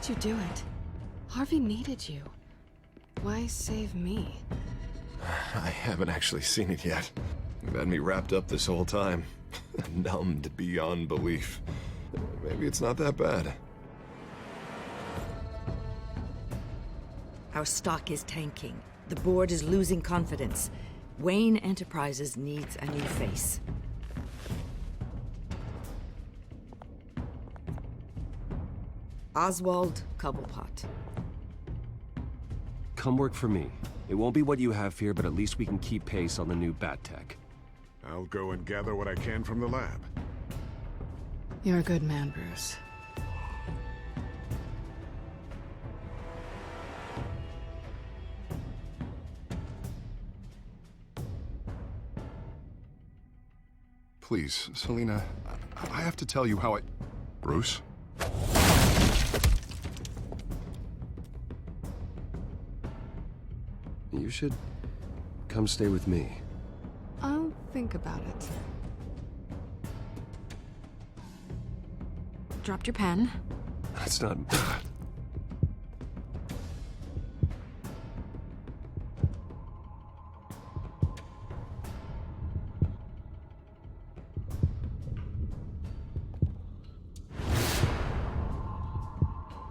did you do it? Harvey needed you. Why save me? I haven't actually seen it yet. You've had me wrapped up this whole time. Numbed beyond belief. Maybe it's not that bad. Our stock is tanking. The board is losing confidence. Wayne Enterprises needs a new face. Oswald Cobblepot. Come work for me. It won't be what you have here, but at least we can keep pace on the new bat tech. I'll go and gather what I can from the lab. You're a good man, Bruce. Please, Selina, I have to tell you how I... Bruce? You should come stay with me. I'll think about it. Dropped your pen. That's not...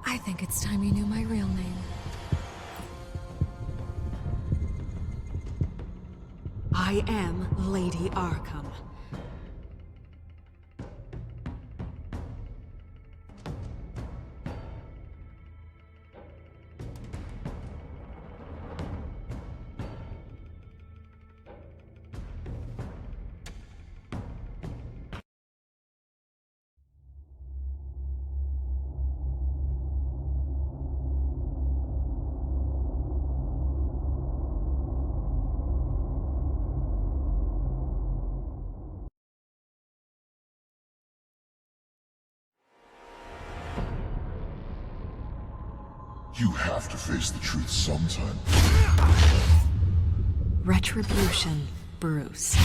I think it's time you knew my real name. I am Lady Arkham. You have to face the truth sometime. Retribution, Bruce.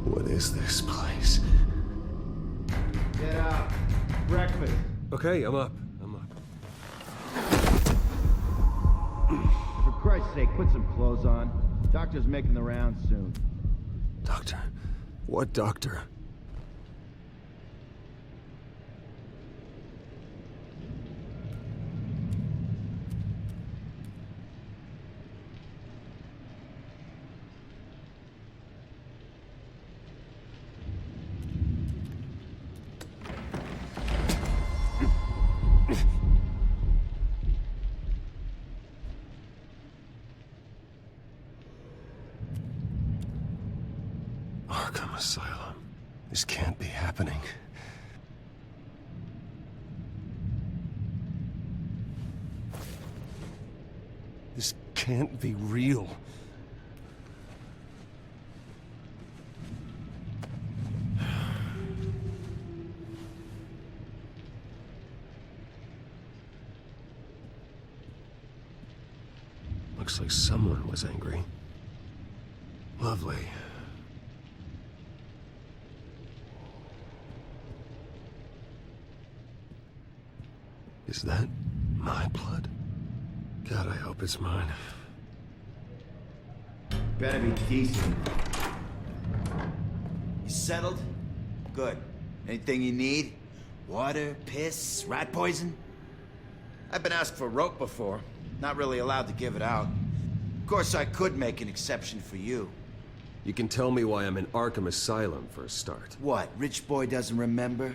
What is this place? Get up. Breakfast. Okay, I'm up. For Christ's sake, put some clothes on. Doctor's making the rounds soon. Doctor? What doctor? Arkham Asylum. This can't be happening. This can't be real. Looks like someone was angry. Lovely. Is that my blood? God, I hope it's mine. Better be decent. You settled? Good. Anything you need? Water, piss, rat poison? I've been asked for rope before. Not really allowed to give it out. Of course, I could make an exception for you. You can tell me why I'm in Arkham Asylum for a start. What, rich boy doesn't remember?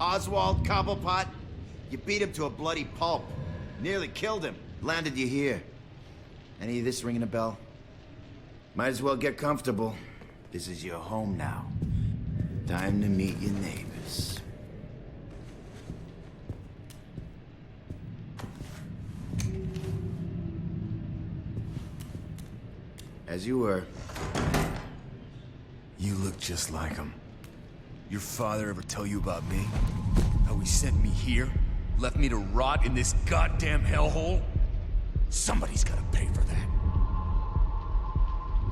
Oswald Cobblepot? You beat him to a bloody pulp. Nearly killed him. Landed you here. Any of this ringing a bell? Might as well get comfortable. This is your home now. Time to meet your neighbors. As you were. You look just like him. Your father ever tell you about me? How he sent me here? Left me to rot in this goddamn hellhole? Somebody's gotta pay for that.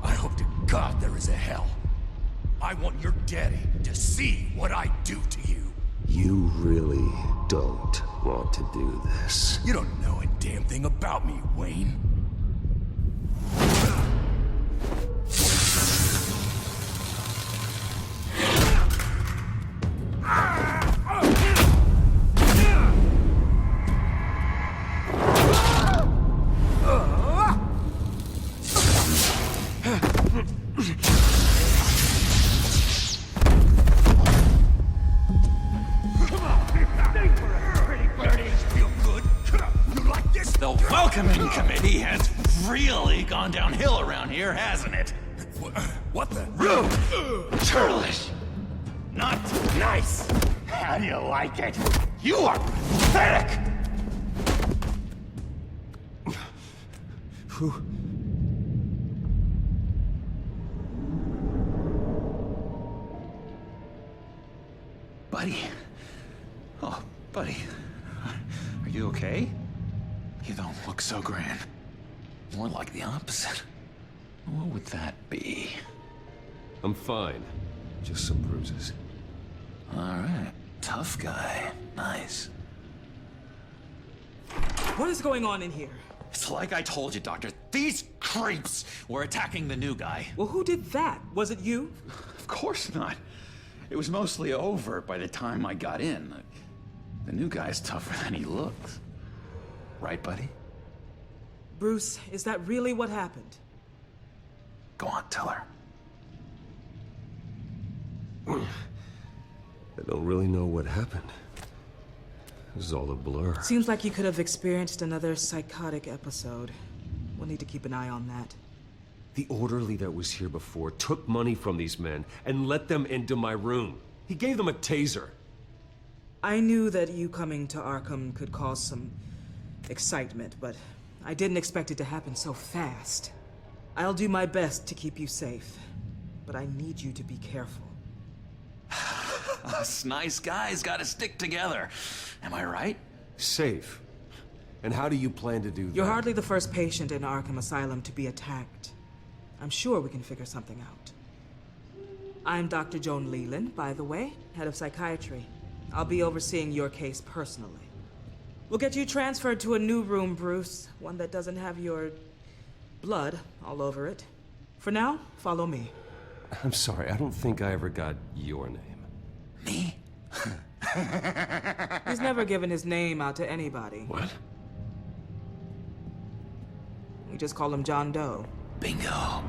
I hope to God there is a hell. I want your daddy to see what I do to you. You really don't want to do this. You don't know a damn thing about me, Wayne. The welcoming committee has really gone downhill around here, hasn't it? What the? Churlish. Not nice. How do you like it? You are pathetic. Buddy. Oh, buddy. Are you okay? You don't look so grand. More like the opposite. What would that be? I'm fine. Just some bruises. All right. Tough guy. Nice. What is going on in here? It's like I told you, Doctor. These creeps were attacking the new guy. Well, who did that? Was it you? Of course not. It was mostly over by the time I got in. The new guy's tougher than he looks. Right, buddy? Bruce, is that really what happened? Go on, tell her. I don't really know what happened. This is all a blur. Seems like you could have experienced another psychotic episode. We'll need to keep an eye on that. The orderly that was here before took money from these men and let them into my room. He gave them a taser. I knew that you coming to Arkham could cause some excitement, but I didn't expect it to happen so fast. I'll do my best to keep you safe, but I need you to be careful. Us nice guys gotta stick together. Am I right? Safe. And how do you plan to do that? You're hardly the first patient in Arkham Asylum to be attacked. I'm sure we can figure something out. I'm Dr. Joan Leland, by the way, head of psychiatry. I'll be overseeing your case personally. We'll get you transferred to a new room, Bruce. One that doesn't have your blood all over it. For now, follow me. I'm sorry, I don't think I ever got your name. Me? He's never given his name out to anybody. What? We just call him John Doe. Bingo.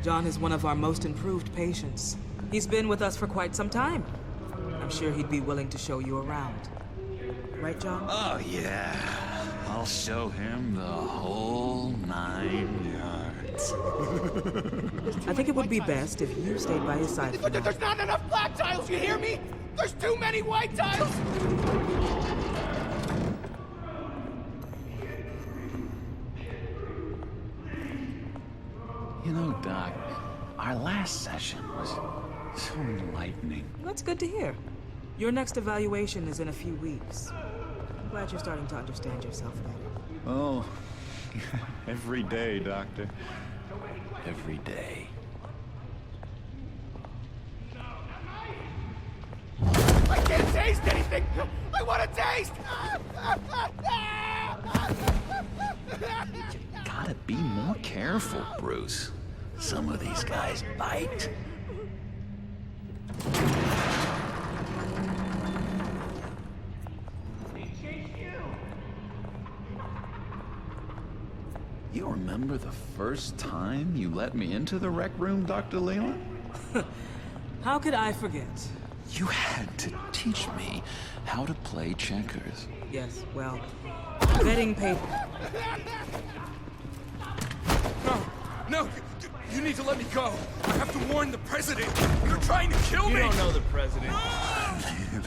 John is one of our most improved patients. He's been with us for quite some time. I'm sure he'd be willing to show you around. Right, John? Oh, yeah. I'll show him the whole 9 yards. I think it would be best if you stayed by his side for now. There's not enough black tiles, you hear me? There's too many white tiles! You know, Doc, our last session was so enlightening. That's good to hear. Your next evaluation is in a few weeks. I'm glad you're starting to understand yourself better. Oh, every day, Doctor. Every day. I can't taste anything! I want to taste! Gotta be more careful, Bruce. Some of these guys bite. You remember the first time you let me into the rec room, Dr. Leland? How could I forget? You had to teach me how to play checkers. Yes, well, vetting paper. No, you need to let me go. I have to warn the president. They're trying to kill me. You don't know the president.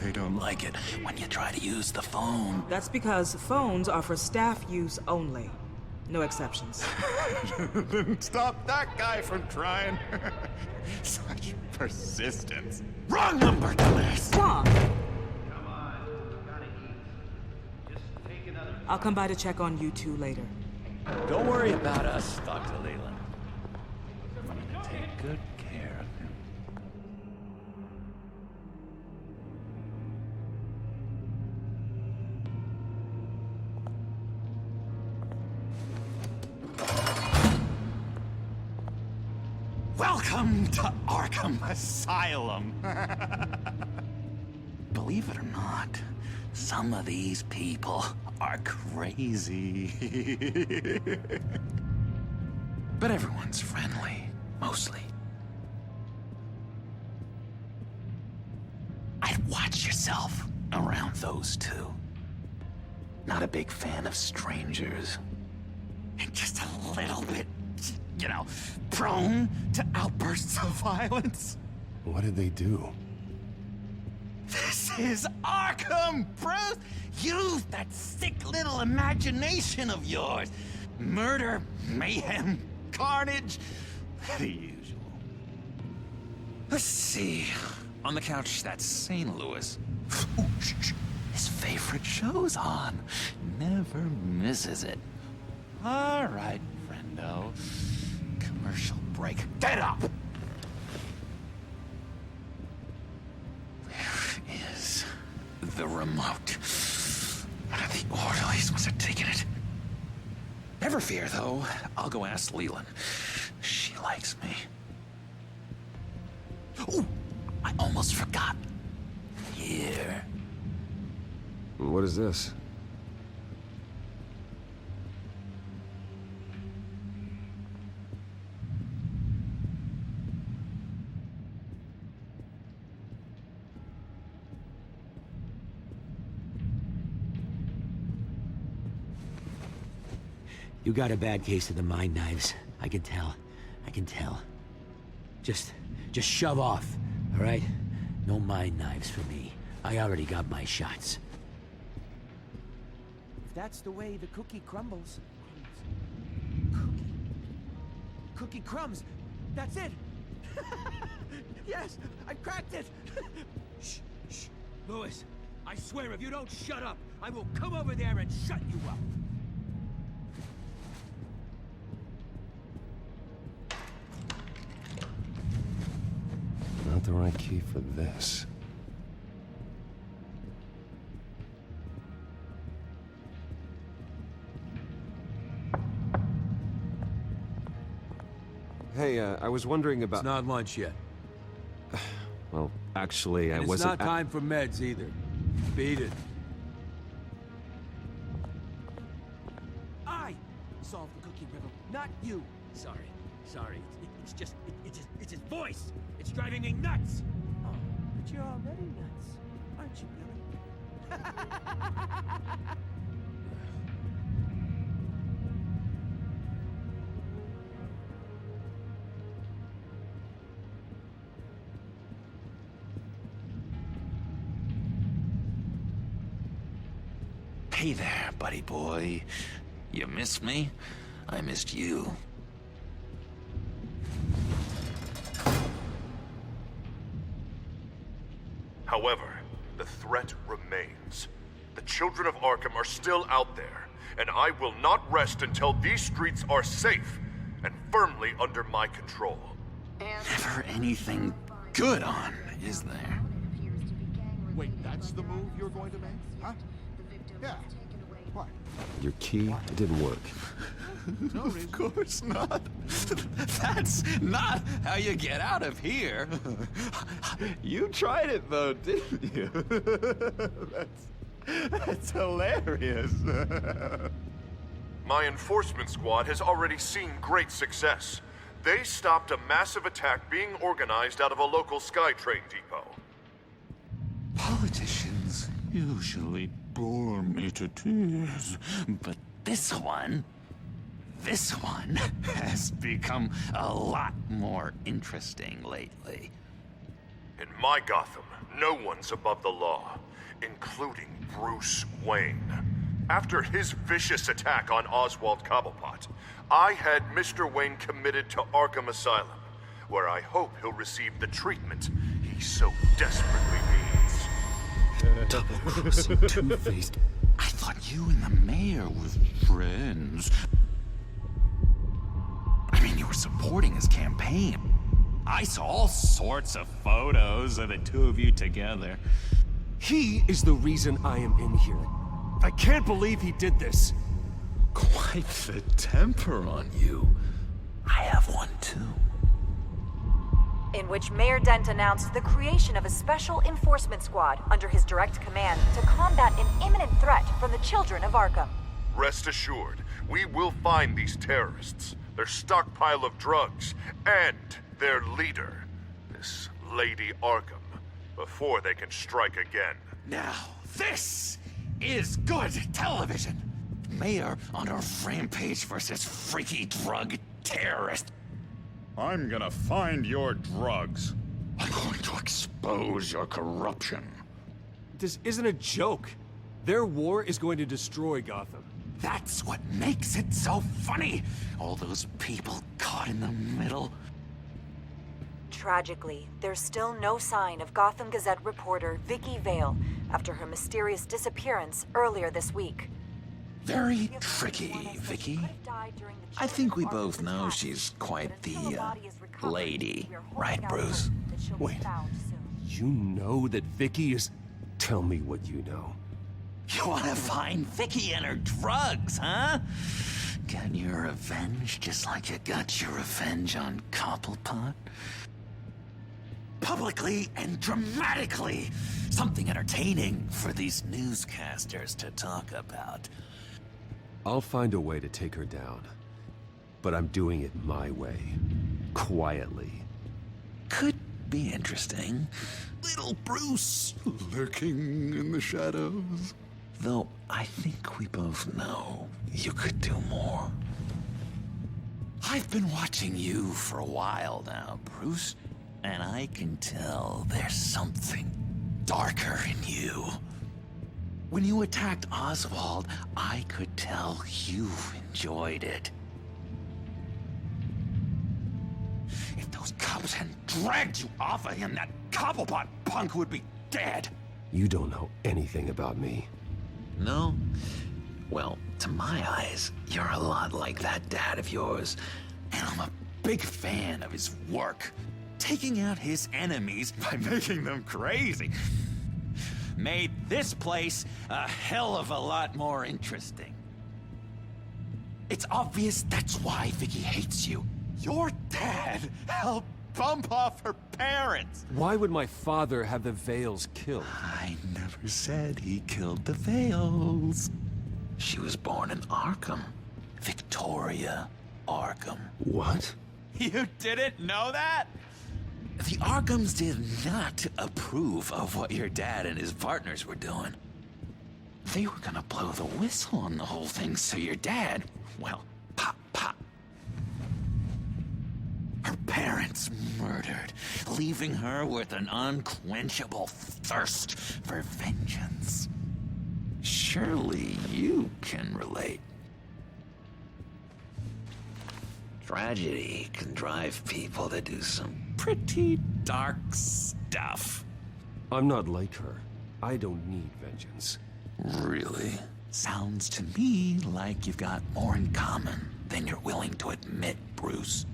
They don't like it when you try to use the phone. That's because phones are for staff use only. No exceptions. Stop that guy from trying. Such persistence. Wrong number, dumbass! Tom! I'll come by to check on you two later. Don't worry about us, Dr. Leland. I'm gonna take good care of him. Welcome to Arkham Asylum. Believe it or not, some of these people are crazy. But everyone's friendly, mostly. I'd watch yourself around those two. Not a big fan of strangers. And just a little bit, you know, prone to outbursts of violence. What did they do? This is Arkham, Bruce! Use that sick little imagination of yours. Murder, mayhem, carnage, the usual. Let's see. On the couch, that's St. Louis. Ooh, shh. His favorite show's on. Never misses it. All right, friendo. Commercial break. Get up! Where is the remote? One of the orderlies must have taken it. Never fear, though. I'll go ask Leland. She likes me. Ooh, I almost forgot. Here. What is this? You got a bad case of the mind knives. I can tell. I can tell. Just shove off, all right? No mind knives for me. I already got my shots. If that's the way the cookie crumbles. Cookie crumbs. That's it. Yes, I cracked it. Shh, shh. Louis, I swear if you don't shut up, I will come over there and shut you up. Not the right key for this. Hey, I was wondering about... It's not lunch yet. Well, actually, I And wasn't... it's not time for meds either. Beat it. I solved the cookie riddle, not you. Sorry. It's his voice. It's driving me nuts. Oh, but you're already nuts, aren't you, Billy? Hey there, buddy boy. You missed me? I missed you. However, the threat remains. The children of Arkham are still out there, and I will not rest until these streets are safe and firmly under my control. Never anything good on, is there? Wait, that's the move you're going to make? Huh? Yeah. What? Your key, it didn't work. Of course not. That's not how you get out of here. You tried it though, didn't you? That's hilarious. My enforcement squad has already seen great success. They stopped a massive attack being organized out of a local SkyTrain depot. Politicians usually bore me to tears, but this one, This one has become a lot more interesting lately. In my Gotham, no one's above the law, including Bruce Wayne. After his vicious attack on Oswald Cobblepot, I had Mr. Wayne committed to Arkham Asylum, where I hope he'll receive the treatment he so desperately needs. Double-crossing, two-faced. I thought you and the mayor were friends. I mean, you were supporting his campaign. I saw all sorts of photos of the two of you together. He is the reason I am in here. I can't believe he did this. Quite the temper on you. I have one too. In which Mayor Dent announced the creation of a special enforcement squad under his direct command to combat an imminent threat from the children of Arkham. Rest assured, we will find these terrorists, their stockpile of drugs, and their leader, this Lady Arkham, before they can strike again. Now, this is good television. Mayor on a rampage versus freaky drug terrorist. I'm gonna find your drugs. I'm going to expose your corruption. This isn't a joke. Their war is going to destroy Gotham. That's what makes it so funny. All those people caught in the middle. Tragically, there's still no sign of Gotham Gazette reporter Vicky Vale after her mysterious disappearance earlier this week. Very tricky, Vicky. I think we both know she's quite the, lady. Right, Bruce? Wait. You know that Vicky is... Tell me what you know. You wanna find Vicky and her drugs, huh? Get your revenge just like you got your revenge on Cobblepot? Publicly and dramatically! Something entertaining for these newscasters to talk about. I'll find a way to take her down. But I'm doing it my way. Quietly. Could be interesting. Little Bruce lurking in the shadows. Though I think we both know you could do more. I've been watching you for a while now, Bruce, and I can tell there's something darker in you. When you attacked Oswald, I could tell you enjoyed it. If those cops hadn't dragged you off of him, that Cobblepot punk would be dead. You don't know anything about me. No? Well, to my eyes, you're a lot like that dad of yours. And I'm a big fan of his work. Taking out his enemies by making them crazy. Made this place a hell of a lot more interesting. It's obvious that's why Vicky hates you. Your dad helped bump off her parents. Why would my father have the Vales killed? I never said he killed the Vales. She was born in Arkham. Victoria Arkham. What? You didn't know that? The Arkhams did not approve of what your dad and his partners were doing. They were gonna blow the whistle on the whole thing, so your dad, well, pop, pop. Her parents murdered, leaving her with an unquenchable thirst for vengeance. Surely you can relate. Tragedy can drive people to do some pretty dark stuff. I'm not like her. I don't need vengeance. Really? Sounds to me like you've got more in common than you're willing to admit, Bruce.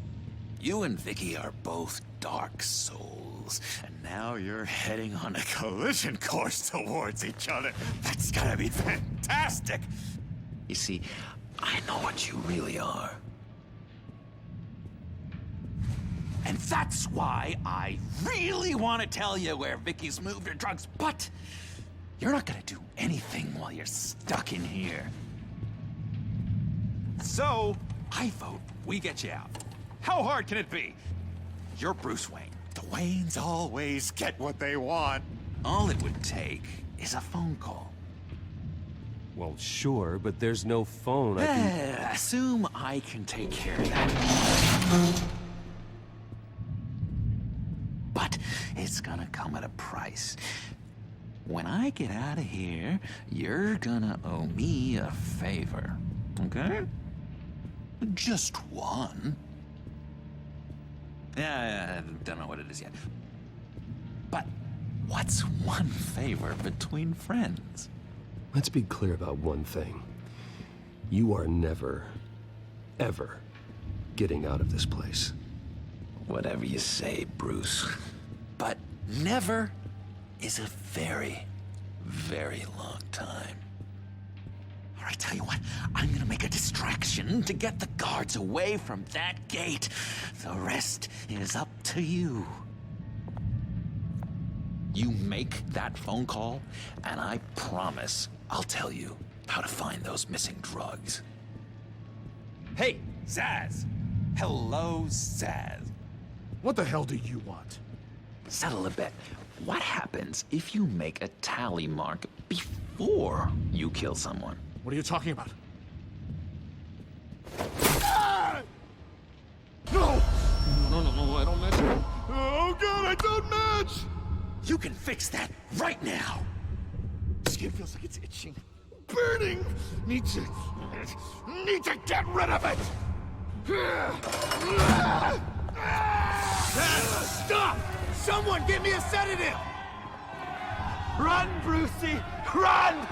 You and Vicky are both dark souls, and now you're heading on a collision course towards each other. That's gotta be fantastic! You see, I know what you really are. And that's why I really want to tell you where Vicky's moved her drugs, but you're not gonna do anything while you're stuck in here. So, I vote we get you out. How hard can it be? You're Bruce Wayne. The Waynes always get what they want. All it would take is a phone call. Well, sure, but there's no phone. I can... Assume I can take care of that. But it's gonna come at a price. When I get out of here, you're gonna owe me a favor, okay? Just one. Yeah, I don't know what it is yet. But what's one favor between friends? Let's be clear about one thing. You are never, ever getting out of this place. Whatever you say, Bruce. But never is a very, very long time. All right, tell you what, I'm gonna make a distraction to get the guards away from that gate. The rest is up to you. You make that phone call, and I promise I'll tell you how to find those missing drugs. Hey, Zaz! Hello, Zaz. What the hell do you want? Settle a bet. What happens if you make a tally mark before you kill someone? What are you talking about? No! No, I don't match. Oh god, I don't match! You can fix that right now! Skin feels like it's itching. Burning! Need to get rid of it! Stop! Someone get me a sedative! Run, Brucey! Run!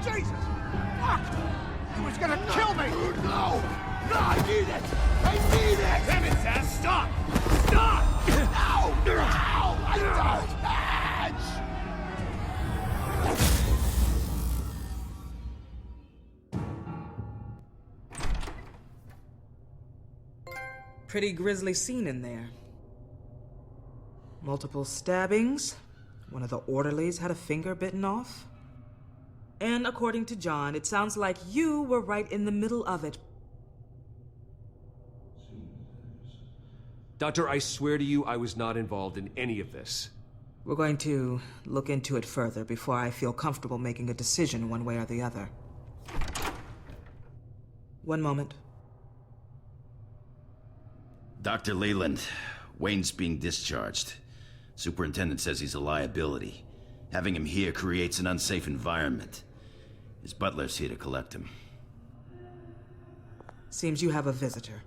Jesus! Fuck! He was gonna kill me! No! No, I need it! I need it! Damn it, Zaz! Stop! Stop! No! No! I don't match! Pretty grisly scene in there. Multiple stabbings. One of the orderlies had a finger bitten off. And according to John, it sounds like you were right in the middle of it. Doctor, I swear to you, I was not involved in any of this. We're going to look into it further before I feel comfortable making a decision one way or the other. One moment. Dr. Leland, Wayne's being discharged. Superintendent says he's a liability. Having him here creates an unsafe environment. His butler's here to collect him. Seems you have a visitor.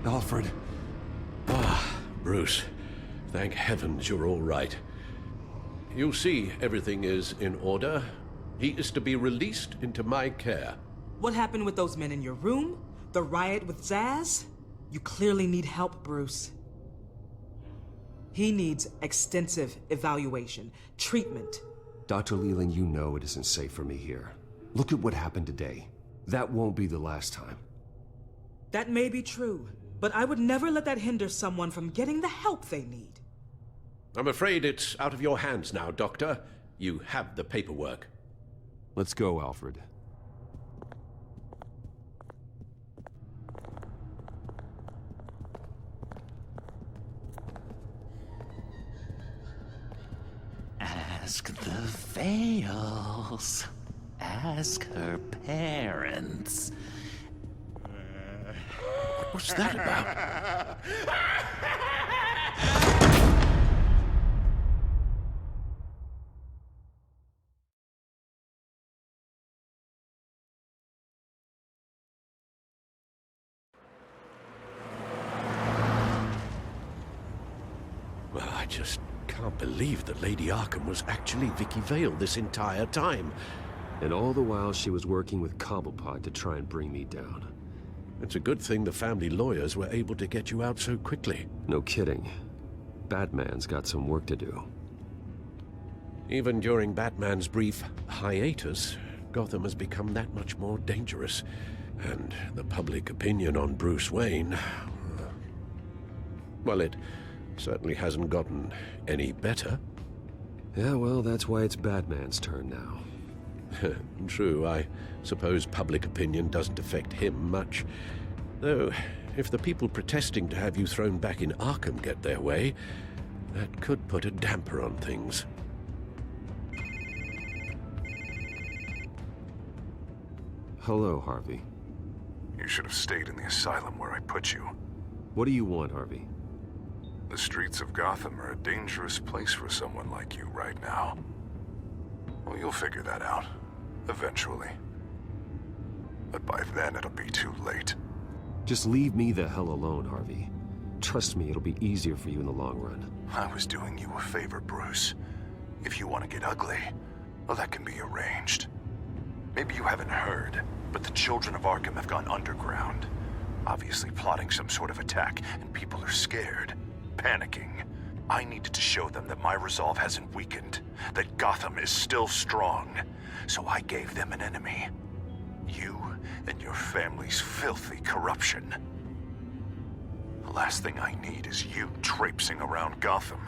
Alfred. Ah, Bruce. Thank heavens you're all right. You see, everything is in order. He is to be released into my care. What happened with those men in your room? The riot with Zaz? You clearly need help, Bruce. He needs extensive evaluation, treatment. Dr. Leland, you know it isn't safe for me here. Look at what happened today. That won't be the last time. That may be true, but I would never let that hinder someone from getting the help they need. I'm afraid it's out of your hands now, Doctor. You have the paperwork. Let's go, Alfred. Ask the Vales. Ask her parents. What's that about? Well, I just can't believe that Lady Arkham was actually Vicky Vale this entire time. And all the while she was working with Cobblepot to try and bring me down. It's a good thing the family lawyers were able to get you out so quickly. No kidding. Batman's got some work to do. Even during Batman's brief hiatus, Gotham has become that much more dangerous. And the public opinion on Bruce Wayne... well, it certainly hasn't gotten any better. Yeah, well, that's why it's Batman's turn now. True, I suppose public opinion doesn't affect him much. Though, if the people protesting to have you thrown back in Arkham get their way, that could put a damper on things. Hello, Harvey. You should have stayed in the asylum where I put you. What do you want, Harvey? The streets of Gotham are a dangerous place for someone like you right now. Well, you'll figure that out. Eventually. But by then, it'll be too late. Just leave me the hell alone, Harvey. Trust me, it'll be easier for you in the long run. I was doing you a favor, Bruce. If you want to get ugly, well, that can be arranged. Maybe you haven't heard, but the children of Arkham have gone underground. Obviously plotting some sort of attack, and people are scared, panicking. I needed to show them that my resolve hasn't weakened, that Gotham is still strong. So I gave them an enemy. You and your family's filthy corruption. The last thing I need is you traipsing around Gotham.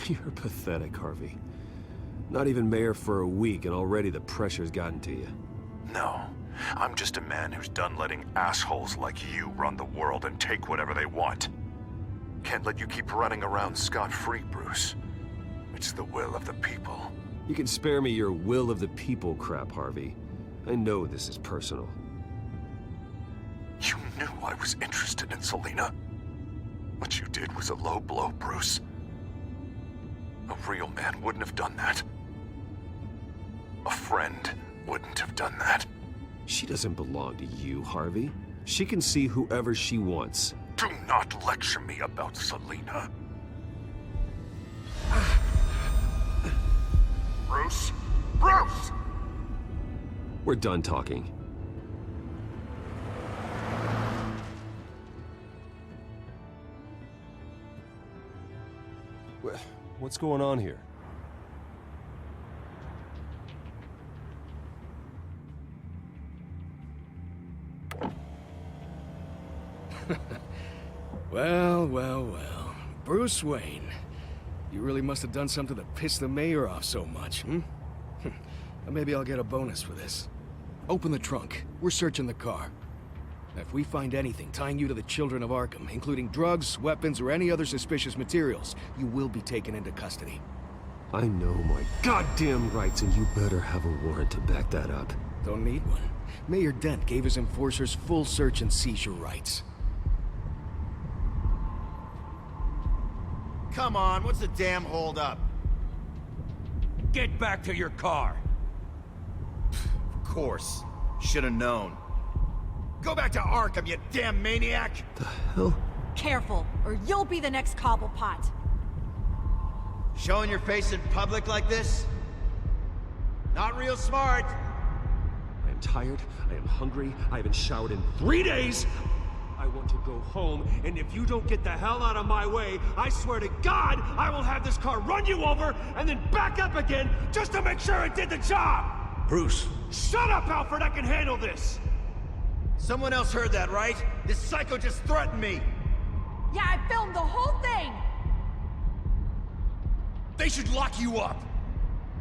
You're pathetic, Harvey. Not even mayor for a week, and already the pressure's gotten to you. No, I'm just a man who's done letting assholes like you run the world and take whatever they want. Can't let you keep running around scot-free, Bruce. It's the will of the people. You can spare me your will of the people crap, Harvey. I know this is personal. You knew I was interested in Selina. What you did was a low blow, Bruce. A real man wouldn't have done that. A friend wouldn't have done that. She doesn't belong to you, Harvey. She can see whoever she wants. Do not lecture me about Selina. Bruce? Bruce! We're done talking. What's going on here? Well. Bruce Wayne. You really must have done something to piss the mayor off so much, hmm? Maybe I'll get a bonus for this. Open the trunk. We're searching the car. If we find anything tying you to the children of Arkham, including drugs, weapons, or any other suspicious materials, you will be taken into custody. I know my goddamn rights, and you better have a warrant to back that up. Don't need one. Mayor Dent gave his enforcers full search and seizure rights. Come on, what's the damn holdup? Get back to your car. Of course. Should've known. Go back to Arkham, you damn maniac! The hell? Careful, or you'll be the next Cobblepot. Showing your face in public like this? Not real smart. I am tired, I am hungry, I haven't showered in 3 days! I want to go home, and if you don't get the hell out of my way, I swear to God, I will have this car run you over, and then back up again, just to make sure it did the job! Bruce! Shut up, Alfred, I can handle this! Someone else heard that, right? This psycho just threatened me! Yeah, I filmed the whole thing! They should lock you up!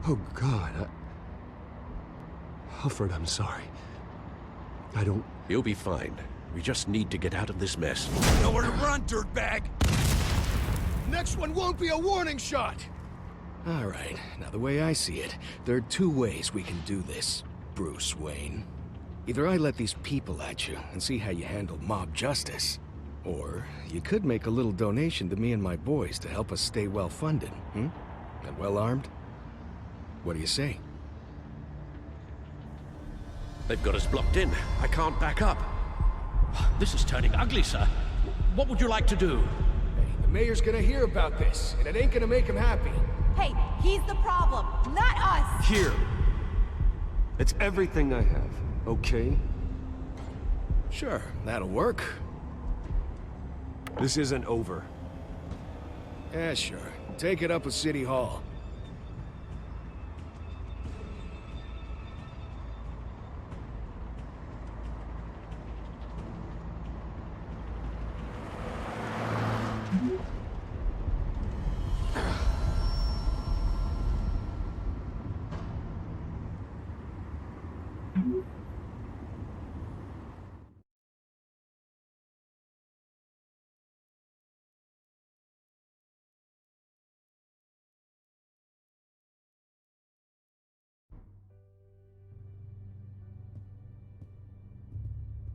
Oh, God, Alfred, I'm sorry. I don't... You'll be fine. We just need to get out of this mess. Nowhere to run, dirtbag! Next one won't be a warning shot! All right, now the way I see it, there are two ways we can do this, Bruce Wayne. Either I let these people at you and see how you handle mob justice, or you could make a little donation to me and my boys to help us stay well-funded, And well-armed? What do you say? They've got us blocked in. I can't back up. This is turning ugly, sir. What would you like to do? Hey, the mayor's gonna hear about this, and it ain't gonna make him happy. Hey, he's the problem, not us! Here! It's everything I have, okay? Sure, that'll work. This isn't over. Yeah, sure. Take it up with City Hall.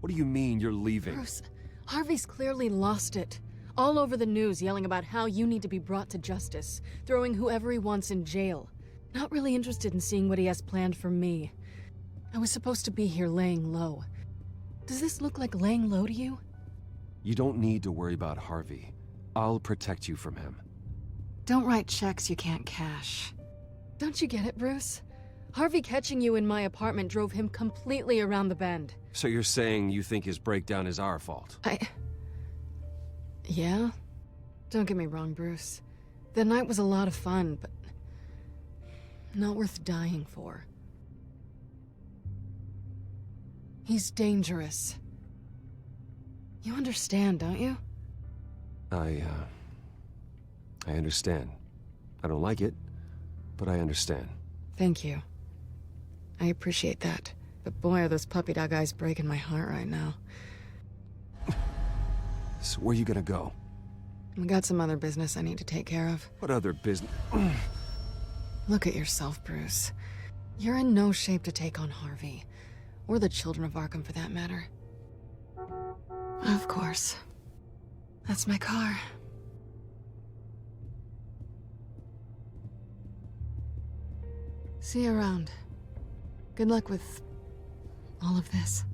What do you mean you're leaving? Bruce, Harvey's clearly lost it. All over the news yelling about how you need to be brought to justice, throwing whoever he wants in jail. Not really interested in seeing what he has planned for me. I was supposed to be here laying low. Does this look like laying low to you? You don't need to worry about Harvey. I'll protect you from him. Don't write checks you can't cash. Don't you get it, Bruce? Harvey catching you in my apartment drove him completely around the bend. So you're saying you think his breakdown is our fault? Yeah? Don't get me wrong, Bruce. The night was a lot of fun, but not worth dying for. He's dangerous. You understand, don't you? I understand. I don't like it, but I understand. Thank you. I appreciate that. But boy, are those puppy dog eyes breaking my heart right now. So where you gonna go? I got some other business I need to take care of. What other business? Look at yourself, Bruce. You're in no shape to take on Harvey. Or the children of Arkham, for that matter. Of course. That's my car. See you around. Good luck with all of this.